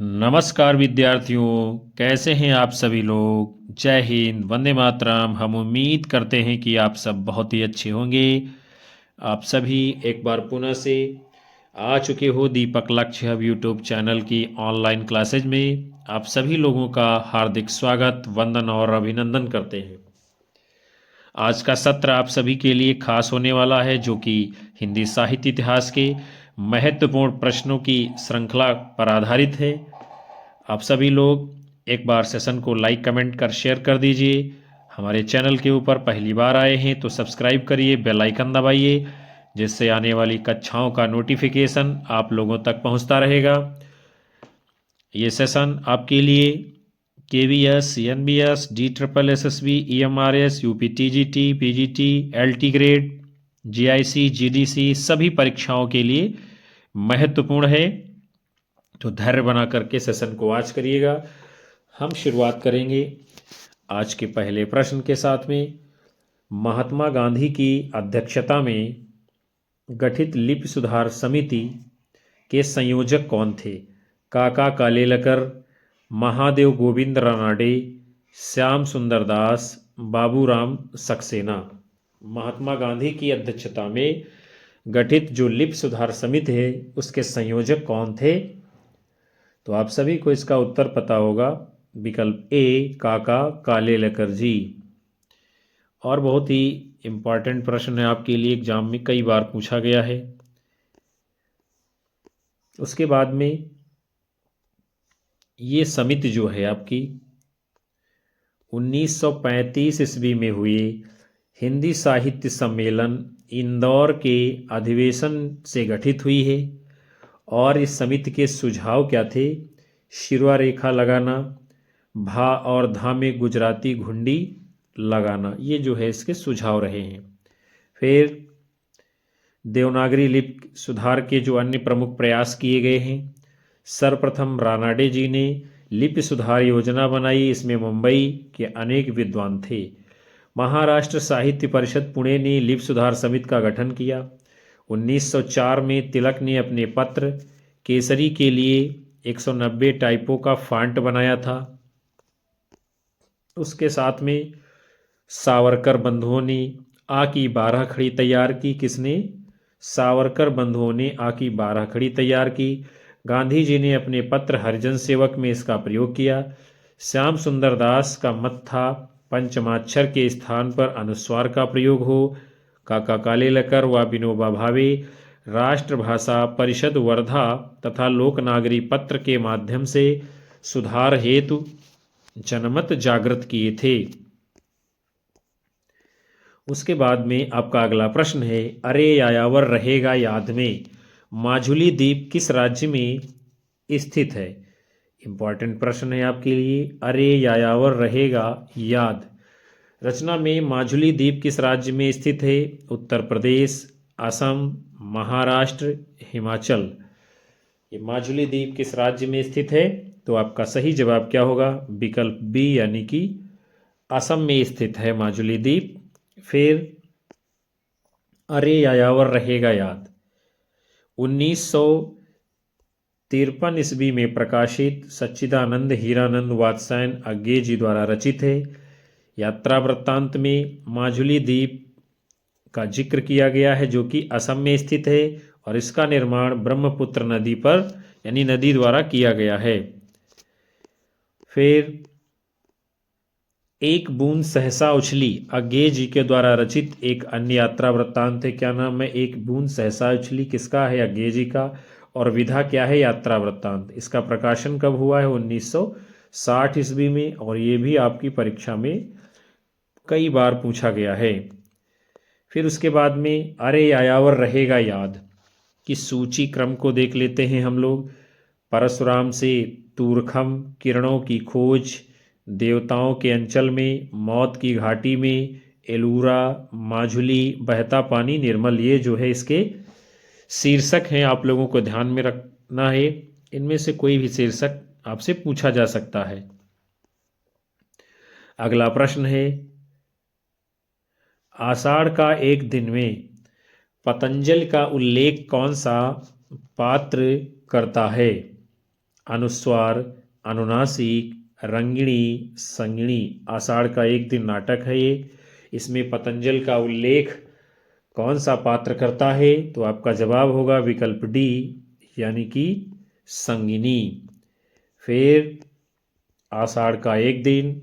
नमस्कार विद्यार्थियों, कैसे हैं आप सभी लोग। जय हिंद, वंदे मातरम। हम उम्मीद करते हैं कि आप सब बहुत ही अच्छे होंगे। आप सभी एक बार पुनः से आ चुके हो दीपक लक्ष्य हब यूट्यूब चैनल की ऑनलाइन क्लासेज में। आप सभी लोगों का हार्दिक स्वागत, वंदन और अभिनंदन करते हैं। आज का सत्र आप सभी के लिए खास होने वाला है, जो कि हिंदी साहित्य इतिहास के महत्वपूर्ण प्रश्नों की श्रृंखला पर आधारित है। आप सभी लोग एक बार सेशन को लाइक कमेंट कर शेयर कर दीजिए। हमारे चैनल के ऊपर पहली बार आए हैं तो सब्सक्राइब करिए, बेल आइकन दबाइए, जिससे आने वाली कक्षाओं का नोटिफिकेशन आप लोगों तक पहुंचता रहेगा। ये सेशन आपके लिए KVS, CNBS, DSSSB, EMRS, UPTGT, PGT, LT grade, GIC, GDC सभी परीक्षाओं के लिए महत्वपूर्ण है। तो धैर्य बना करके सेशन को आज करिएगा। हम शुरुआत करेंगे आज के पहले प्रश्न के साथ में। महात्मा गांधी की अध्यक्षता में गठित लिपि सुधार समिति के संयोजक कौन थे? काका कालेलकर, महादेव गोविंद रानाडे, श्याम सुंदर दास, बाबूराम सक्सेना। महात्मा गांधी की अध्यक्षता में गठित जो लिपि सुधार समिति है उसके संयोजक कौन थे? तो आप सभी को इसका उत्तर पता होगा। विकल्प ए, काका कालेलकर जी। और बहुत ही इम्पॉर्टेंट प्रश्न है आपके लिए, एग्जाम में कई बार पूछा गया है। उसके बाद में ये समिति जो है आपकी 1935 ईस्वी में हुए हिंदी साहित्य सम्मेलन इंदौर के अधिवेशन से गठित हुई है। और इस समिति के सुझाव क्या थे? शिरवा रेखा लगाना, भा और धा में गुजराती घुंडी लगाना, ये जो है इसके सुझाव रहे हैं। फिर देवनागरी लिपि सुधार के जो अन्य प्रमुख प्रयास किए गए हैं, सर्वप्रथम रानाडे जी ने लिपि सुधार योजना बनाई। इसमें मुंबई के अनेक विद्वान थे। महाराष्ट्र साहित्य परिषद पुणे ने लिपि सुधार समिति का गठन किया। 1904 में तिलक ने अपने पत्र केसरी के लिए 190 टाइपों का फॉन्ट बनाया था। उसके साथ में सावरकर बंधुओं ने आ की 12 खड़ी तैयार की। किसने? सावरकर बंधुओं ने आ की 12 खड़ी तैयार की। गांधी जी ने अपने पत्र हरिजन सेवक में इसका प्रयोग किया। श्याम सुंदर दास का मत था पंचमाक्षर के स्थान पर अनुस्वार का प्रयोग हो। काका कालेलकर व विनोबा भावे राष्ट्रभाषा परिषद वर्धा तथा लोकनागरी पत्र के माध्यम से सुधार हेतु जनमत जागृत किए थे। उसके बाद में आपका अगला प्रश्न है, अरे यायावर रहेगा याद में माजुली द्वीप किस राज्य में स्थित है? इंपॉर्टेंट प्रश्न है आपके लिए। अरे यायावर रहेगा याद रचना में माजुली द्वीप किस राज्य में स्थित है? उत्तर प्रदेश, असम, महाराष्ट्र, हिमाचल। ये माजुली द्वीप किस राज्य में स्थित है? तो आपका सही जवाब क्या होगा? विकल्प बी, यानी कि असम में स्थित है माजुली द्वीप। फिर अरे यायावर रहेगा याद 1953 ईस्वी में प्रकाशित सच्चिदानंद हीरानंद वात्स्यायन अज्ञे जी द्वारा रचित है। यात्रा वृत्तांत में माजुली द्वीप का जिक्र किया गया है, जो कि असम में स्थित है और इसका निर्माण ब्रह्मपुत्र नदी पर यानी नदी द्वारा किया गया है। फिर एक बूंद सहसा उछली अज्ञे जी के द्वारा रचित एक अन्य यात्रा वृत्तांत है। क्या नाम है? एक बूंद सहसा उछली किसका है? अज्ञे जी का। और विधा क्या है? यात्रा वृत्तांत। इसका प्रकाशन कब हुआ है? 1960 ईस्वी में। और ये भी आपकी परीक्षा में कई बार पूछा गया है। फिर उसके बाद में अरे यायावर रहेगा याद की सूची क्रम को देख लेते हैं हम लोग। परशुराम से तूरखम, किरणों की खोज, देवताओं के अंचल में, मौत की घाटी में, एलूरा, माजुली, बहता पानी, निर्मल, ये जो है इसके शीर्षक हैं। आप लोगों को ध्यान में रखना है, इनमें से कोई भी शीर्षक आपसे पूछा जा सकता है। अगला प्रश्न है, आषाढ़ का एक दिन में पतंजलि का उल्लेख कौन सा पात्र करता है? अनुस्वार, अनुनासिक, रंगिणी, संगिणी। आषाढ़ का एक दिन नाटक है ये। इसमें पतंजल का उल्लेख कौन सा पात्र करता है? तो आपका जवाब होगा विकल्प डी, यानी कि संगिनी। फिर आषाढ़ का एक दिन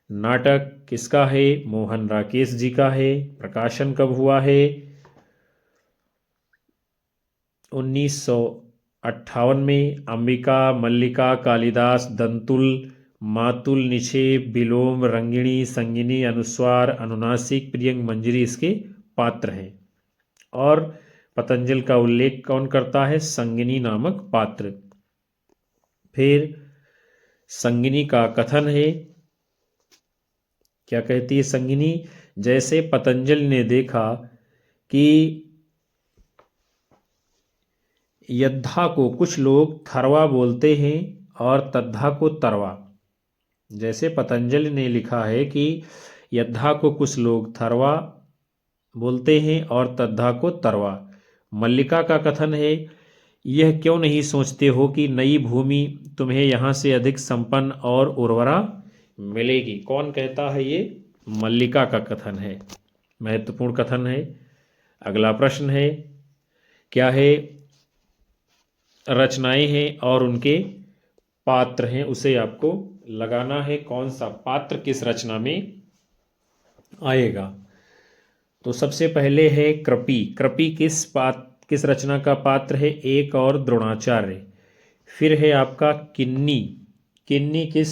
नाटक किसका है? मोहन राकेश जी का है। प्रकाशन कब हुआ है? 1958 में। अंबिका, मल्लिका, कालिदास, दंतुल, मातुल, निषेप, विलोम, रंगिणी, संगिनी, अनुस्वार, अनुनासिक, प्रियंक, मंजरी इसके पात्र हैं। और पतंजल का उल्लेख कौन करता है? संगिनी नामक पात्र। फिर संगिनी का कथन है, क्या कहती है संगिनी? जैसे पतंजलि ने देखा कि यद्धा को कुछ लोग थरवा बोलते हैं और तद्धा को तरवा। जैसे पतंजलि ने लिखा है कि यद्धा को कुछ लोग थरवा बोलते हैं और तद्धा को तरवा। मल्लिका का कथन है, यह क्यों नहीं सोचते हो कि नई भूमि तुम्हें यहाँ से अधिक संपन्न और उर्वरा मिलेगी? कौन कहता है ये? मल्लिका का कथन है। महत्वपूर्ण कथन है। अगला प्रश्न है, क्या है? रचनाएं हैं और उनके पात्र हैं, उसे आपको लगाना है कौन सा पात्र किस रचना में आएगा। तो सबसे पहले है कृपि। कृपि किस रचना का पात्र है? एक और द्रोणाचार्य। फिर है आपका किन्नी। किन्नी किस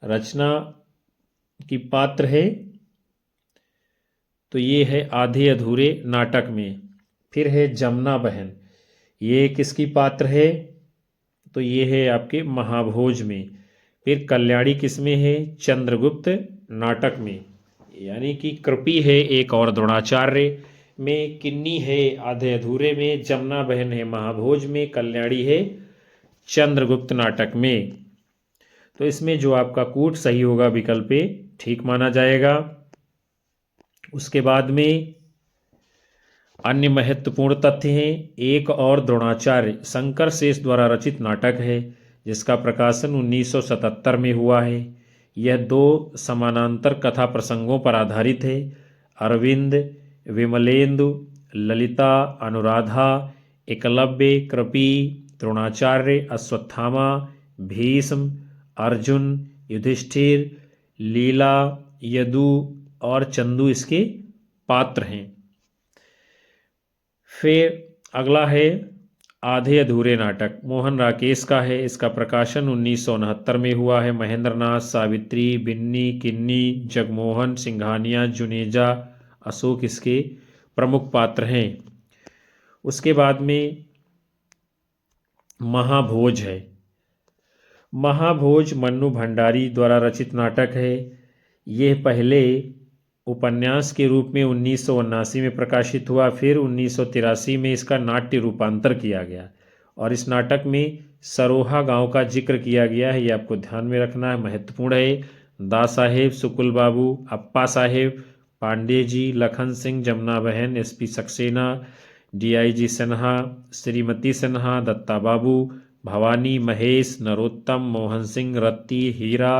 रचना की पात्र है? तो ये है आधे अधूरे नाटक में। फिर है जमुना बहन, ये किसकी पात्र है? तो ये है आपके महाभोज में। फिर कल्याणी किसमें है? चंद्रगुप्त नाटक में। यानी कि कृपि है एक और द्रोणाचार्य में, किन्नी है आधे अधूरे में, जमुना बहन है महाभोज में, कल्याणी है चंद्रगुप्त नाटक में। तो इसमें जो आपका कूट सही होगा विकल्प ए ठीक माना जाएगा। उसके बाद में अन्य महत्वपूर्ण तथ्य हैं। एक और द्रोणाचार्य शंकर शेष द्वारा रचित नाटक है, जिसका प्रकाशन 1977 में हुआ है। यह 2 समानांतर कथा प्रसंगों पर आधारित है। अरविंद, विमलेंदु, ललिता, अनुराधा, एकलव्य, कृपि, द्रोणाचार्य, अश्वत्थामा, भीष्म, अर्जुन, युधिष्ठिर, लीला, यदु और चंदू इसके पात्र हैं। फिर अगला है आधे अधूरे नाटक। मोहन राकेश का है। इसका प्रकाशन 1969 में हुआ है। महेंद्रनाथ, सावित्री, बिन्नी, किन्नी, जगमोहन, सिंघानिया, जुनेजा, अशोक इसके प्रमुख पात्र हैं। उसके बाद में महाभोज है। महाभोज मन्नू भंडारी द्वारा रचित नाटक है। यह पहले उपन्यास के रूप में 1979 में प्रकाशित हुआ। फिर 1983 में इसका नाट्य रूपांतर किया गया और इस नाटक में सरोहा गांव का जिक्र किया गया है। ये आपको ध्यान में रखना है, महत्वपूर्ण है। दा साहेब, सुकुल बाबू, अप्पा साहेब, पांडे जी, लखन सिंह, जमुना बहन, एसपी सक्सेना, डीआईजी सिन्हा, श्रीमती सिन्हा, दत्ता बाबू, भवानी, महेश, नरोत्तम, मोहन सिंह, रत्ती, हीरा,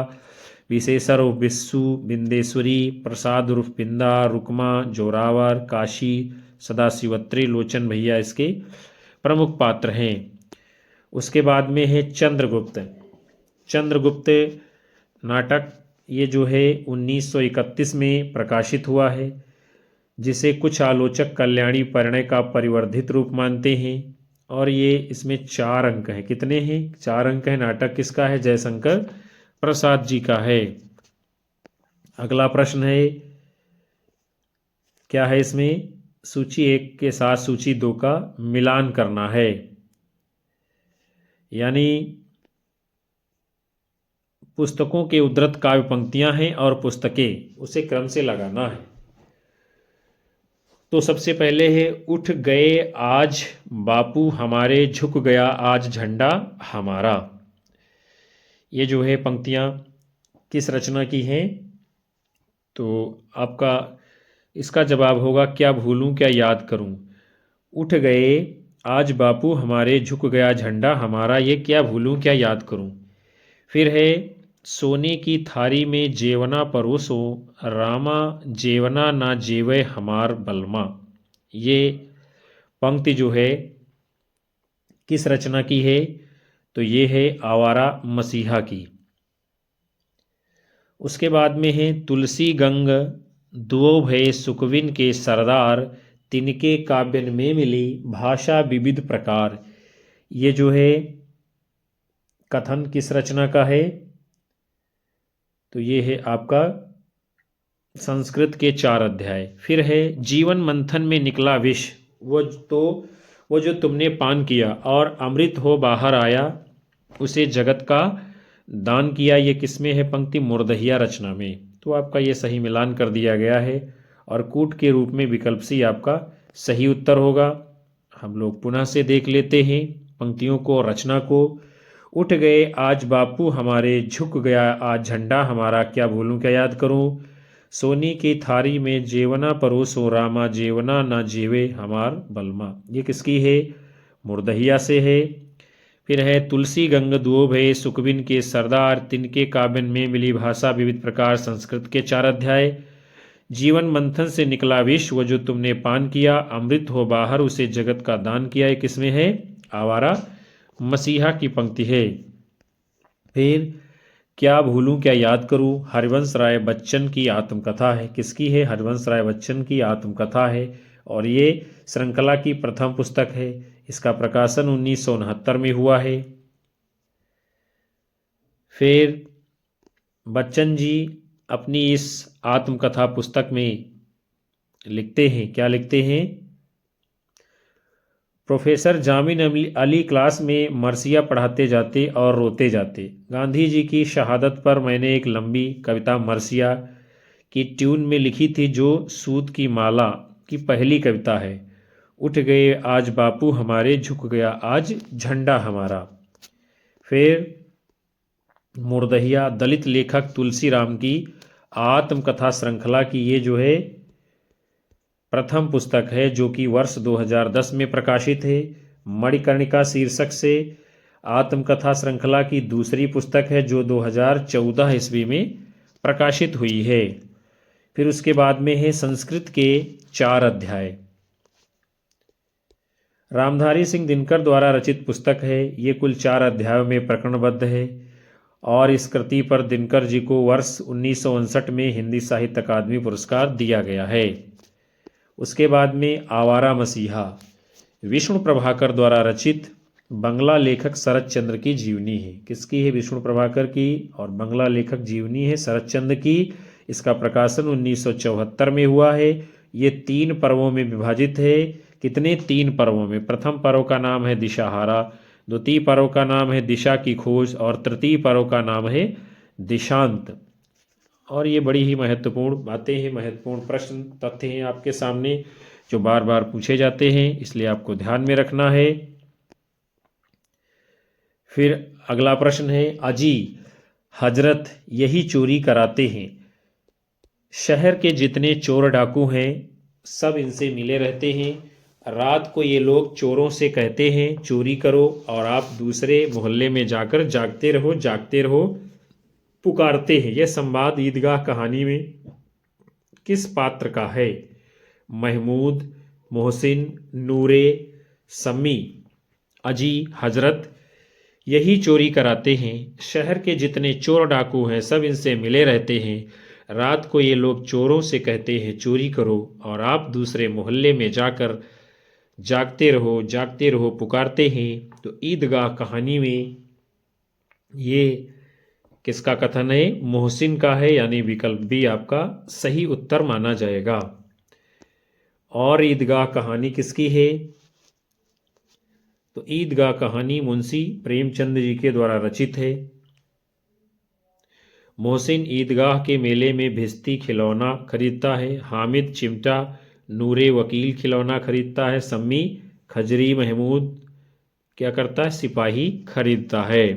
विशेषर उर्फ बिस्सू, बिंदेश्वरी, प्रसाद उर्फ बिंदा, रुकमा, जोरावर, काशी, सदाशिवत्री, लोचन भैया इसके प्रमुख पात्र हैं। उसके बाद में है चंद्रगुप्त। चंद्रगुप्त नाटक ये जो है 1931 में प्रकाशित हुआ है, जिसे कुछ आलोचक कल्याणी परिणय का परिवर्धित रूप मानते हैं। और ये इसमें 4 अंक हैं। कितने हैं? 4 अंक हैं। नाटक किसका है? जयशंकर प्रसाद जी का है। अगला प्रश्न है, क्या है इसमें? सूची 1 के साथ सूची 2 का मिलान करना है, यानी पुस्तकों के उद्धृत काव्य पंक्तियां हैं और पुस्तकें, उसे क्रम से लगाना है। तो सबसे पहले है, उठ गए आज बापू हमारे, झुक गया आज झंडा हमारा। ये जो है पंक्तियां किस रचना की हैं? तो आपका इसका जवाब होगा क्या भूलूं क्या याद करूं। उठ गए आज बापू हमारे झुक गया झंडा हमारा, ये क्या भूलूं क्या याद करूं। फिर है सोने की थारी में जेवना परोसो, रामा जेवना ना जेवे हमार बलमा। ये पंक्ति जो है किस रचना की है, तो ये है आवारा मसीहा की। उसके बाद में है तुलसी गंग दुओ भय सुकविन के सरदार, तिनके काव्यन में मिली भाषा विविध प्रकार। ये जो है कथन किस रचना का है, तो ये है आपका संस्कृत के 4 अध्याय। फिर है जीवन मंथन में निकला विष, वो जो तुमने पान किया और अमृत हो बाहर आया, उसे जगत का दान किया। ये किसमें है पंक्ति, मुर्दहिया रचना में। तो आपका ये सही मिलान कर दिया गया है और कूट के रूप में विकल्प सी आपका सही उत्तर होगा। हम लोग पुनः से देख लेते हैं पंक्तियों को, रचना को। उठ गए आज बापू हमारे, झुक गया आज झंडा हमारा, क्या भूलूं क्या याद करूं। सोनी की थारी में जेवना परोसो, रामा जेवना ना जेवे हमार बलमा। ये किसकी है, मुर्दहिया से है। फिर है तुलसी गंग दुओ भय सुकविन के सरदार, तिनके काबिन में मिली भाषा विविध प्रकार। संस्कृत के 4 अध्याय। जीवन मंथन से निकला विष, वो जो तुमने पान किया, अमृत हो बाहर उसे जगत का दान किया। ये किसमें है, आवारा मसीहा की पंक्ति है। फिर क्या भूलूं क्या याद करूं, हरिवंश राय बच्चन की आत्मकथा है। किसकी है, हरिवंश राय बच्चन की आत्मकथा है और ये श्रृंखला की प्रथम पुस्तक है। इसका प्रकाशन 1969 में हुआ है। फिर बच्चन जी अपनी इस आत्मकथा पुस्तक में लिखते हैं, क्या लिखते हैं, प्रोफेसर जामिन अली क्लास में मरसिया पढ़ाते जाते और रोते जाते। गांधी जी की शहादत पर मैंने एक लंबी कविता मरसिया की ट्यून में लिखी थी, जो सूत की माला की पहली कविता है। उठ गए आज बापू हमारे, झुक गया आज झंडा हमारा। फिर मुर्दहिया दलित लेखक तुलसीराम की आत्मकथा श्रृंखला की ये जो है प्रथम पुस्तक है, जो कि वर्ष 2010 में प्रकाशित है। मणिकर्णिका शीर्षक से आत्मकथा श्रृंखला की दूसरी पुस्तक है, जो 2014 ईस्वी में प्रकाशित हुई है। फिर उसके बाद में है संस्कृत के 4 अध्याय। रामधारी सिंह दिनकर द्वारा रचित पुस्तक है। ये कुल 4 अध्यायों में प्रकरणबद्ध है और इस कृति पर दिनकर जी को वर्ष 1959 में हिंदी साहित्य अकादमी पुरस्कार दिया गया है। उसके बाद में आवारा मसीहा विष्णु प्रभाकर द्वारा रचित बंगला लेखक शरत चंद्र की जीवनी है। किसकी है, विष्णु प्रभाकर की, और बंगला लेखक जीवनी है शरत चंद्र की। इसका प्रकाशन 1974 में हुआ है। ये 3 पर्वों में विभाजित है। कितने, 3 पर्वों में। प्रथम पर्व का नाम है दिशाहारा, द्वितीय पर्व का नाम है दिशा की खोज और तृतीय पर्व का नाम है दिशांत। और ये बड़ी ही महत्वपूर्ण बातें हैं, महत्वपूर्ण प्रश्न तथ्य हैं आपके सामने, जो बार बार पूछे जाते हैं, इसलिए आपको ध्यान में रखना है। फिर अगला प्रश्न है, अजी हजरत यही चोरी कराते हैं। शहर के जितने चोर डाकू हैं सब इनसे मिले रहते हैं। रात को ये लोग चोरों से कहते हैं चोरी करो, और आप दूसरे मोहल्ले में जाकर जागते रहो जागते रहो पुकारते हैं। यह संवाद ईदगाह कहानी में किस पात्र का है, महमूद, मोहसिन, नूरे, सम्मी। अजी हजरत यही चोरी कराते हैं। शहर के जितने चोर डाकू हैं सब इनसे मिले रहते हैं। रात को ये लोग चोरों से कहते हैं चोरी करो, और आप दूसरे मोहल्ले में जाकर जागते रहो पुकारते हैं। तो ईदगाह कहानी में ये किसका कथन है, मोहसिन का है, यानी विकल्प बी आपका सही उत्तर माना जाएगा। और ईदगाह कहानी किसकी है, तो ईदगाह कहानी मुंशी प्रेमचंद जी के द्वारा रचित है। मोहसिन ईदगाह के मेले में भिश्ती खिलौना खरीदता है। हामिद चिमटा, नूरे वकील खिलौना खरीदता है। सम्मी खजरी, महमूद क्या करता है, सिपाही खरीदता है।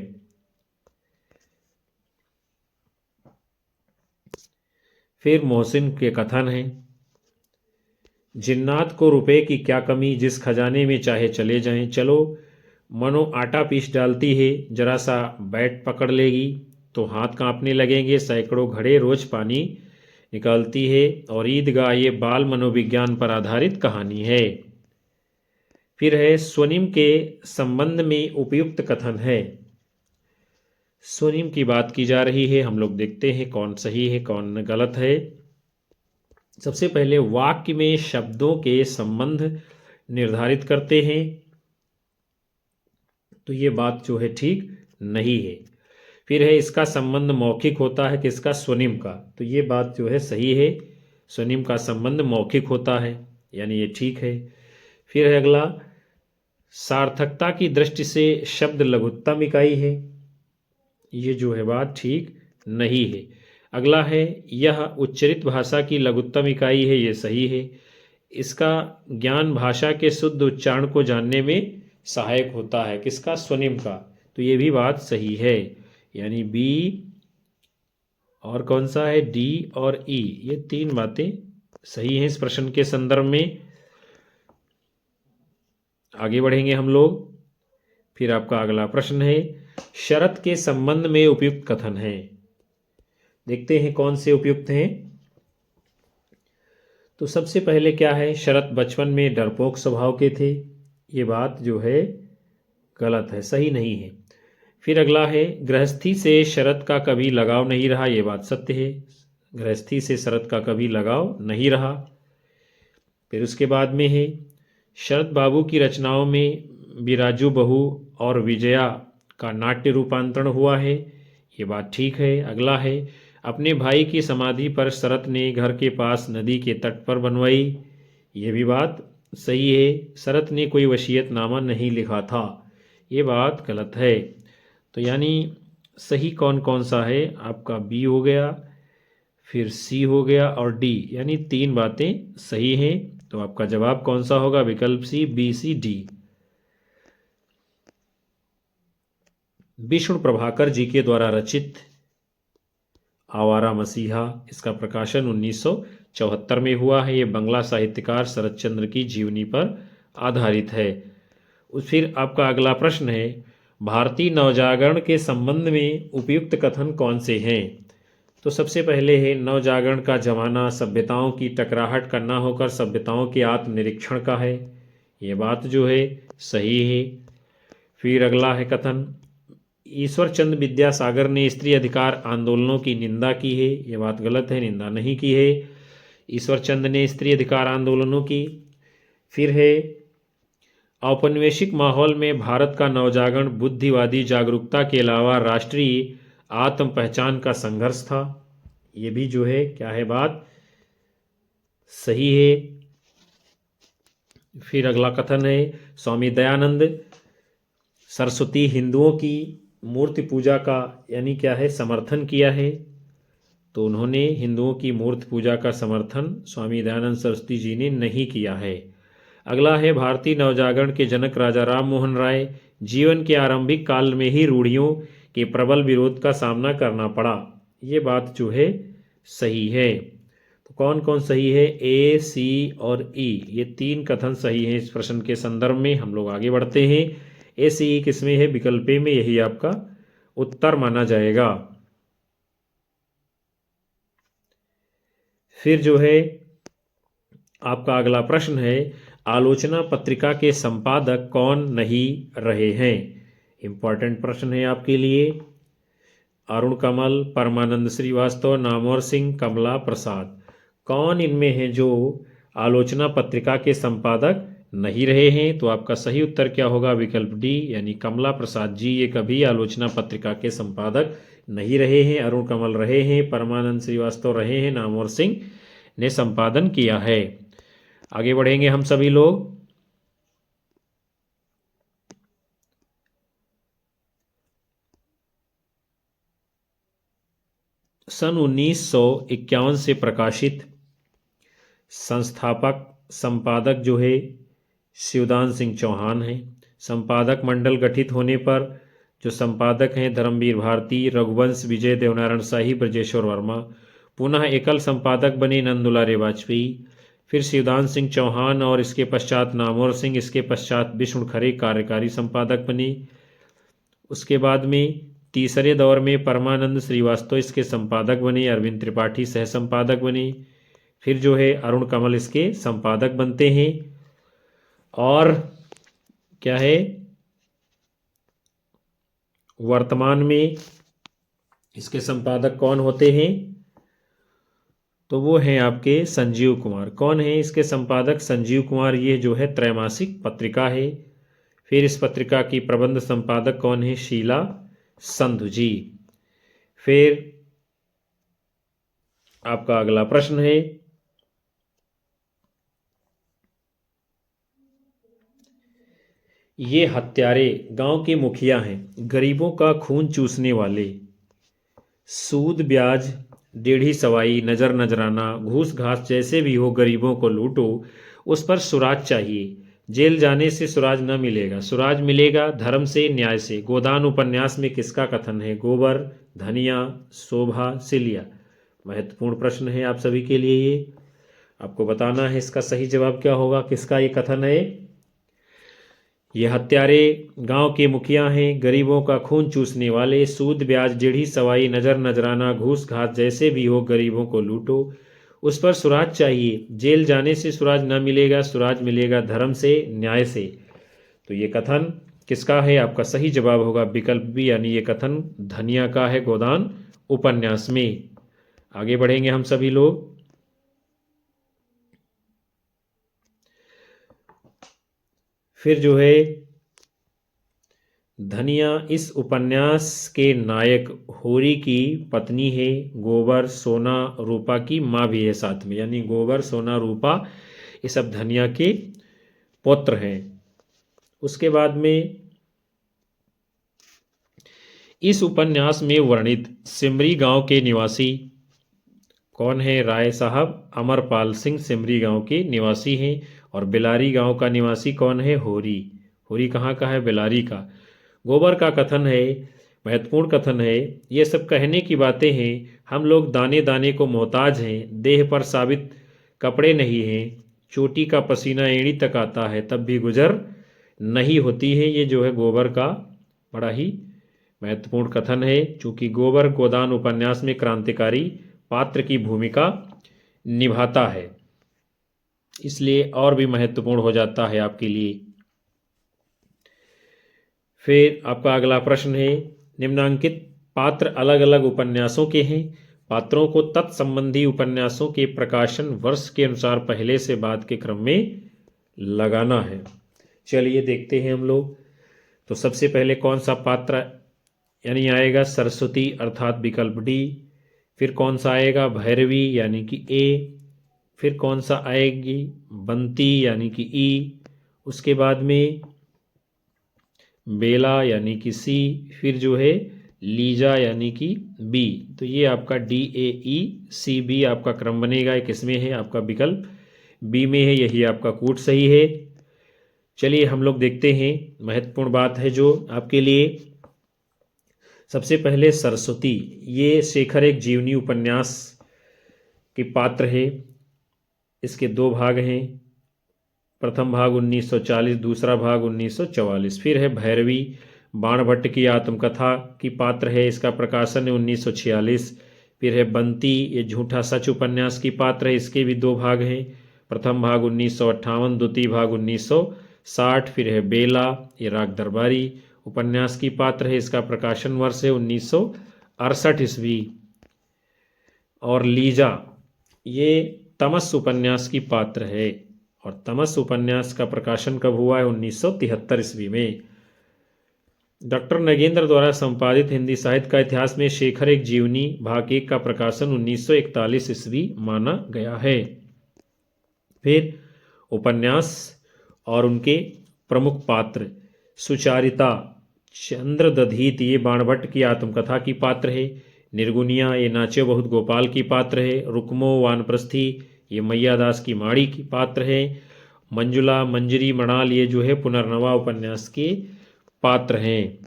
फिर मोहसिन के कथन है, जिन्नात को रुपए की क्या कमी, जिस खजाने में चाहे चले जाएं, चलो मनो आटा पीस डालती है, जरा सा बैट पकड़ लेगी तो हाथ कांपने लगेंगे, सैकड़ों घड़े रोज पानी निकालती है, और ईदगाह ये बाल मनोविज्ञान पर आधारित कहानी है। फिर है स्वनिम के संबंध में उपयुक्त कथन है। स्वनिम की बात की जा रही है, हम लोग देखते हैं कौन सही है कौन गलत है। सबसे पहले वाक्य में शब्दों के संबंध निर्धारित करते हैं, तो ये बात जो है ठीक नहीं है। फिर है इसका संबंध मौखिक होता है किसका, स्वनिम का, तो ये बात जो है सही है, स्वनिम का संबंध मौखिक होता है, यानी ये ठीक है। फिर है अगला, सार्थकता की दृष्टि से शब्द लघुत्तम इकाई है, ये जो है बात ठीक नहीं है। अगला है यह उच्चरित भाषा की लघुत्तम इकाई है, ये सही है। इसका ज्ञान भाषा के शुद्ध उच्चारण को जानने में सहायक होता है किसका, स्वनिम का, तो ये भी बात सही है, यानी बी और कौन सा है, डी और ई, ये तीन बातें सही हैं इस प्रश्न के संदर्भ में। आगे बढ़ेंगे हम लोग। फिर आपका अगला प्रश्न है, शरत के संबंध में उपयुक्त कथन है। देखते हैं कौन से उपयुक्त हैं। तो सबसे पहले क्या है, शरत बचपन में डरपोक स्वभाव के थे, ये बात जो है गलत है, सही नहीं है। फिर अगला है, गृहस्थी से शरत का कभी लगाव नहीं रहा, ये बात सत्य है, गृहस्थी से शरत का कभी लगाव नहीं रहा। फिर उसके बाद में है, शरत बाबू की रचनाओं में बिराजू बहू और विजया का नाट्य रूपांतरण हुआ है, ये बात ठीक है। अगला है, अपने भाई की समाधि पर शरत ने घर के पास नदी के तट पर बनवाई, ये भी बात सही है, शरत ने कोई वसीयतनामा नहीं लिखा था, ये बात गलत है। तो यानी सही कौन कौन सा है, आपका बी हो गया, फिर सी हो गया और डी, यानी तीन बातें सही हैं। तो आपका जवाब कौन सा होगा, विकल्प सी, बी, सी, डी। विष्णु प्रभाकर जी के द्वारा रचित आवारा मसीहा, इसका प्रकाशन 1974 में हुआ है, ये बंगला साहित्यकार शरत चंद्र की जीवनी पर आधारित है। फिर आपका अगला प्रश्न है, भारतीय नवजागरण के संबंध में उपयुक्त कथन कौन से हैं। तो सबसे पहले है, नवजागरण का जमाना सभ्यताओं की टकराहट का न होकर सभ्यताओं के आत्मनिरीक्षण का है, ये बात जो है सही है। फिर अगला है कथन, ईश्वर चंद्र विद्यासागर ने स्त्री अधिकार आंदोलनों की निंदा की है, ये बात गलत है, निंदा नहीं की है ईश्वर चंद्र ने स्त्री अधिकार आंदोलनों की। फिर है, औपनिवेशिक माहौल में भारत का नवजागरण बुद्धिवादी जागरूकता के अलावा राष्ट्रीय आत्म पहचान का संघर्ष था, ये भी जो है क्या है, बात सही है। फिर अगला कथन है, स्वामी दयानंद सरस्वती हिंदुओं की मूर्ति पूजा का यानी क्या है, समर्थन किया है, तो उन्होंने हिंदुओं की मूर्ति पूजा का समर्थन स्वामी दयानंद सरस्वती जी ने नहीं किया है। अगला है, भारतीय नवजागरण के जनक राजा राम मोहन राय जीवन के आरंभिक काल में ही रूढ़ियों के प्रबल विरोध का सामना करना पड़ा, ये बात जो है सही है। तो कौन कौन सही है, ए, सी और ई, ये तीन कथन सही हैं इस प्रश्न के संदर्भ में। हम लोग आगे बढ़ते हैं। ए, सी, ई किसमें है, विकल्प ए में, यही आपका उत्तर माना जाएगा। फिर जो है आपका अगला प्रश्न है, आलोचना पत्रिका के संपादक कौन नहीं रहे हैं। इंपॉर्टेंट प्रश्न है आपके लिए। अरुण कमल, परमानंद श्रीवास्तव, नामवर सिंह, कमला प्रसाद, कौन इनमें है जो आलोचना पत्रिका के संपादक नहीं रहे हैं। तो आपका सही उत्तर क्या होगा, विकल्प डी, यानी कमला प्रसाद जी ये कभी आलोचना पत्रिका के संपादक नहीं रहे हैं। अरुण कमल रहे हैं, परमानंद श्रीवास्तव रहे हैं, नामवर सिंह ने संपादन किया है। आगे बढ़ेंगे हम सभी लोग। सन 1951 से प्रकाशित संस्थापक संपादक जो है शिवदान सिंह चौहान हैं। संपादक मंडल गठित होने पर जो संपादक हैं धर्मवीर भारती, रघुवंश, विजय देवनारायण शाही, ब्रजेश्वर वर्मा। पुनः एकल संपादक बने नंदुलारे वाजपेयी। फिर शिवदान सिंह चौहान और इसके पश्चात नामवर सिंह, इसके पश्चात विष्णु खरे कार्यकारी संपादक बने। उसके बाद में तीसरे दौर में परमानंद श्रीवास्तव इसके संपादक बने, अरविंद त्रिपाठी सह संपादक बने। फिर जो है अरुण कमल इसके संपादक बनते हैं। और क्या है, वर्तमान में इसके संपादक कौन होते हैं, तो वो हैं आपके संजीव कुमार। कौन है इसके संपादक? संजीव कुमार। ये जो है त्रैमासिक पत्रिका है। फिर इस पत्रिका की प्रबंध संपादक कौन है? शीला संधू जी। फिर आपका अगला प्रश्न है, ये हत्यारे गांव के मुखिया हैं, गरीबों का खून चूसने वाले, सूद ब्याज डेढ़ी सवाई नजर नजराना घूस घास जैसे भी हो गरीबों को लूटो, उस पर सुराज चाहिए, जेल जाने से सुराज न मिलेगा, सुराज मिलेगा धर्म से न्याय से। गोदान उपन्यास में किसका कथन है? गोबर, धनिया, शोभा, सिलिया। महत्वपूर्ण प्रश्न है आप सभी के लिए। ये आपको बताना है इसका सही जवाब क्या होगा, किसका ये कथन है। ये हत्यारे गांव के मुखिया हैं, गरीबों का खून चूसने वाले, सूद ब्याज डेढ़ी सवाई नजर नजराना घूस घास जैसे भी हो गरीबों को लूटो, उस पर सुराज चाहिए, जेल जाने से सुराज न मिलेगा, सुराज मिलेगा धर्म से न्याय से। तो ये कथन किसका है? आपका सही जवाब होगा विकल्प बी, यानी ये कथन धनिया का है गोदान उपन्यास में। आगे बढ़ेंगे हम सभी लोग। फिर जो है धनिया इस उपन्यास के नायक होरी की पत्नी है, गोबर, सोना, रूपा की माँ भी है साथ में, यानी गोबर, सोना, रूपा ये सब धनिया के पुत्र हैं। उसके बाद में इस उपन्यास में वर्णित सिमरी गांव के निवासी कौन है? राय साहब अमरपाल सिंह सिमरी गांव के निवासी हैं। और बेलारी गांव का निवासी कौन है? होरी। होरी कहाँ का है? बेलारी का। गोबर का कथन है, महत्वपूर्ण कथन है, ये सब कहने की बातें हैं, हम लोग दाने दाने को मोहताज हैं, देह पर साबित कपड़े नहीं हैं, चोटी का पसीना एड़ी तक आता है तब भी गुजर नहीं होती है। ये जो है गोबर का बड़ा ही महत्वपूर्ण कथन है, चूँकि गोबर गोदान उपन्यास में क्रांतिकारी पात्र की भूमिका निभाता है, इसलिए और भी महत्वपूर्ण हो जाता है आपके लिए। फिर आपका अगला प्रश्न है, निम्नांकित पात्र अलग अलग उपन्यासों के हैं, पात्रों को तत्संबंधी उपन्यासों के प्रकाशन वर्ष के अनुसार पहले से बाद के क्रम में लगाना है। चलिए देखते हैं हम लोग। तो सबसे पहले कौन सा पात्र यानी आएगा? सरस्वती अर्थात विकल्प डी। फिर कौन सा आएगा? भैरवी यानी कि ए। फिर कौन सा आएगी? बंती यानी कि ई। उसके बाद में बेला यानी कि सी। फिर जो है लीजा यानी कि बी। तो ये आपका D A E C B आपका क्रम बनेगा। किसमें है? आपका विकल्प बी में है, यही आपका कूट सही है। चलिए हम लोग देखते हैं, महत्वपूर्ण बात है जो आपके लिए। सबसे पहले सरस्वती, ये शेखर एक जीवनी उपन्यास के पात्र है। इसके दो भाग हैं, प्रथम भाग 1940, दूसरा भाग 1944। फिर है भैरवी, बाणभट्ट की आत्मकथा की पात्र है, इसका प्रकाशन है 1946। फिर है बंती, ये झूठा सच उपन्यास की पात्र है, इसके भी दो भाग हैं, प्रथम भाग 1958, द्वितीय भाग 1960। फिर है बेला, ये राग दरबारी उपन्यास की पात्र है, इसका प्रकाशन वर्ष है 1968 ईस्वी। और लीजा, ये तमस उपन्यास की पात्र है, और तमस उपन्यास का प्रकाशन कब हुआ है? 1973 ईस्वी में। डॉक्टर नगेंद्र द्वारा संपादित हिंदी साहित्य का इतिहास में शेखर एक जीवनी भाग 1 का प्रकाशन 1941 ईस्वी माना गया है। फिर उपन्यास और उनके प्रमुख पात्र, सुचारिता, चंद्रदधीत, ये बाणभट्ट की आत्मकथा की पात्र है। निर्गुनिया, ये नाचे बहुत गोपाल की पात्र है। रुक्मो वानप्रस्थी, ये मैयादास की माड़ी की पात्र है। मंजुला, मंजरी, मणाल, ये जो है पुनर्नवा उपन्यास के पात्र हैं।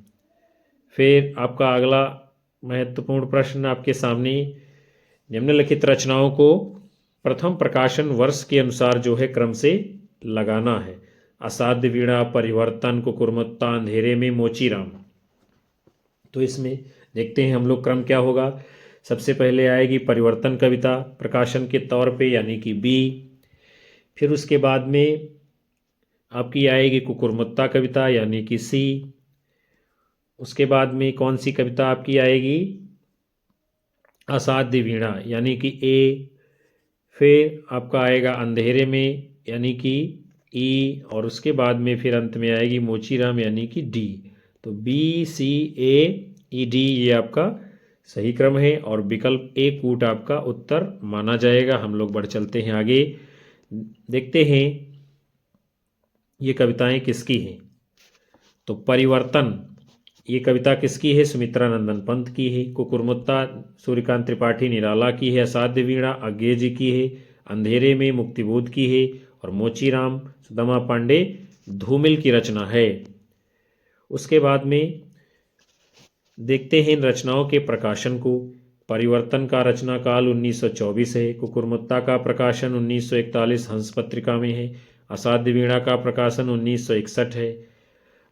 फिर आपका अगला महत्वपूर्ण प्रश्न आपके सामने, निम्नलिखित रचनाओं को प्रथम प्रकाशन वर्ष के अनुसार जो है क्रम से लगाना है। असाध्य वीणा, परिवर्तन, कुकुरमुत्ता, अंधेरे में, मोचीराम। तो इसमें देखते हैं हम लोग क्रम क्या होगा। सबसे पहले आएगी परिवर्तन कविता प्रकाशन के तौर पे यानी कि बी। फिर उसके बाद में आपकी आएगी कुकुरमुत्ता कविता यानी कि सी। उसके बाद में कौन सी कविता आपकी आएगी, असाध्य वीणा यानी कि ए। फिर आपका आएगा अंधेरे में यानी कि ई, और उसके बाद में फिर अंत में आएगी मोचीराम यानी कि डी। तो बी सी ए ई डी ये आपका सही क्रम है और विकल्प ए कूट आपका उत्तर माना जाएगा। हम लोग बढ़ चलते हैं आगे, देखते हैं ये कविताएं किसकी हैं। तो परिवर्तन ये कविता किसकी है, सुमित्रा नंदन पंत की है। कुकुरमुत्ता सूर्यकांत त्रिपाठी निराला की है। असाध्य वीणा अज्ञेय जी की है। अंधेरे में मुक्तिबोध की है। और मोचीराम सुदामा पांडे धूमिल की रचना है। उसके बाद में देखते हैं इन रचनाओं के प्रकाशन को। परिवर्तन का रचना काल 1924 है। कुकुरमुत्ता का प्रकाशन 1941 हंस पत्रिका में है। असाध्य वीणा का प्रकाशन 1961 है।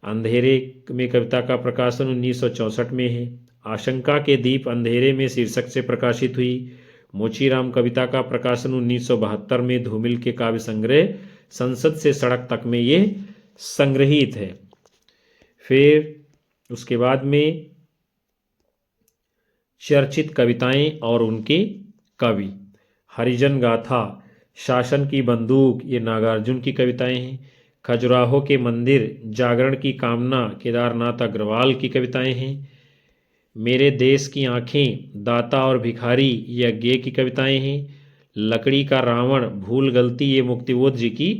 अंधेरे में कविता का प्रकाशन 1964 में है। आशंका के दीप अंधेरे में शीर्षक से प्रकाशित हुई। मोचीराम कविता का प्रकाशन 1972 में धूमिल के काव्य संग्रह संसद से सड़क तक में ये संग्रहित है। फिर उसके बाद में चर्चित कविताएं और उनके कवि। हरिजन गाथा, शासन की बंदूक ये नागार्जुन की कविताएं हैं। खजुराहो के मंदिर, जागरण की कामना केदारनाथ अग्रवाल की कविताएं हैं। मेरे देश की आंखें, दाता और भिखारी ये अज्ञेय की कविताएं हैं। लकड़ी का रावण, भूल गलती ये मुक्तिबोध जी की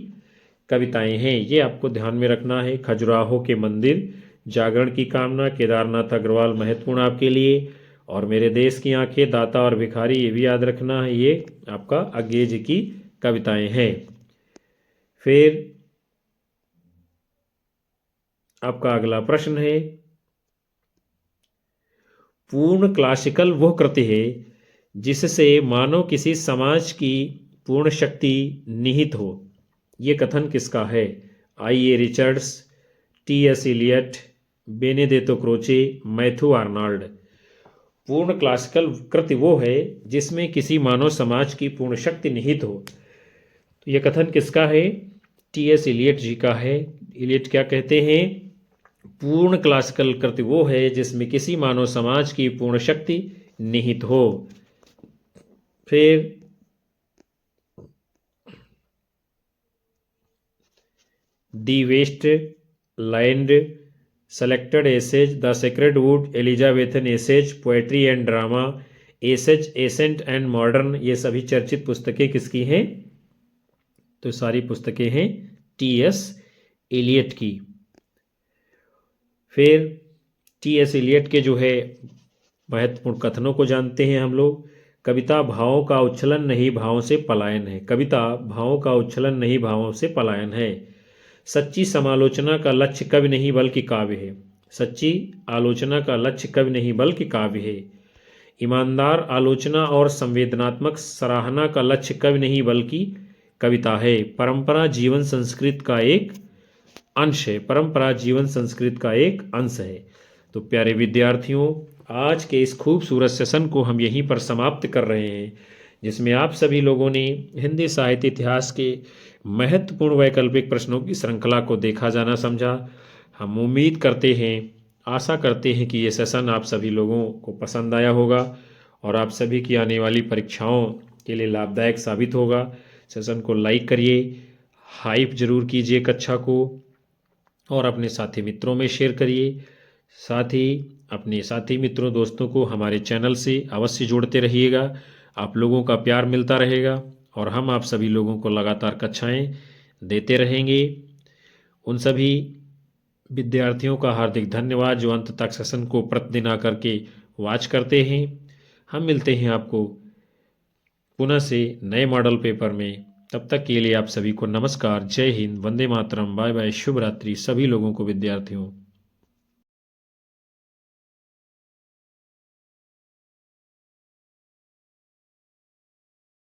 कविताएं हैं। ये आपको ध्यान में रखना है। खजुराहो के मंदिर, जागरण की कामना केदारनाथ अग्रवाल महत्वपूर्ण आपके लिए, और मेरे देश की आंखें, दाता और भिखारी ये भी याद रखना है, ये आपका अज्ञेय जी की कविताएं हैं। फिर आपका अगला प्रश्न है, पूर्ण क्लासिकल वह कृति है जिससे मानो किसी समाज की पूर्ण शक्ति निहित हो। ये कथन किसका है? I A Richards, T S Eliot, Benedetto Croce, Matthew Arnold. पूर्ण क्लासिकल कृति वो है जिसमें किसी मानव समाज की पूर्ण शक्ति निहित हो। तो यह कथन किसका है? टी एस इलियट जी का है। इलियट क्या कहते हैं? पूर्ण क्लासिकल कृति वो है जिसमें किसी मानव समाज की पूर्ण शक्ति निहित हो। फिर the waste land, selected essays, the sacred wood, Elizabethan essays, poetry and drama, essays, ancient and modern, ये सभी चर्चित पुस्तकें किसकी हैं? तो सारी पुस्तकें हैं टी एस इलियट की। फिर टी एस इलियट के जो है महत्वपूर्ण कथनों को जानते हैं हम लोग। कविता भावों का उच्छलन नहीं भावों से पलायन है। कविता भावों का उच्छलन नहीं भावों से पलायन है। सच्ची समालोचना का लक्ष्य कवि नहीं बल्कि काव्य है। सच्ची आलोचना का लक्ष्य कवि नहीं बल्कि काव्य है। ईमानदार आलोचना और संवेदनात्मक सराहना का लक्ष्य कवि नहीं बल्कि कविता है। परंपरा जीवन संस्कृत का एक अंश है। परंपरा जीवन संस्कृत का एक अंश है। तो प्यारे विद्यार्थियों, आज के इस खूबसूरत सेशन को हम यहीं पर समाप्त कर रहे हैं, जिसमें आप सभी लोगों ने हिंदी साहित्य इतिहास के महत्वपूर्ण वैकल्पिक प्रश्नों की श्रृंखला को देखा जाना समझा। हम उम्मीद करते हैं, आशा करते हैं कि ये सेशन आप सभी लोगों को पसंद आया होगा और आप सभी की आने वाली परीक्षाओं के लिए लाभदायक साबित होगा। सेशन को लाइक करिए, हाइप जरूर कीजिए कक्षा को, और अपने साथी मित्रों में शेयर करिए। साथ ही अपने साथी मित्रों दोस्तों को हमारे चैनल से अवश्य जोड़ते रहिएगा। आप लोगों का प्यार मिलता रहेगा और हम आप सभी लोगों को लगातार कक्षाएं देते रहेंगे। उन सभी विद्यार्थियों का हार्दिक धन्यवाद जो अंत तक सेशन को प्रतिदिन आकर के वॉच करते हैं। हम मिलते हैं आपको पुनः से नए मॉडल पेपर में। तब तक के लिए आप सभी को नमस्कार, जय हिंद, वंदे मातरम, बाय बाय, शुभ रात्रि सभी लोगों को विद्यार्थियों।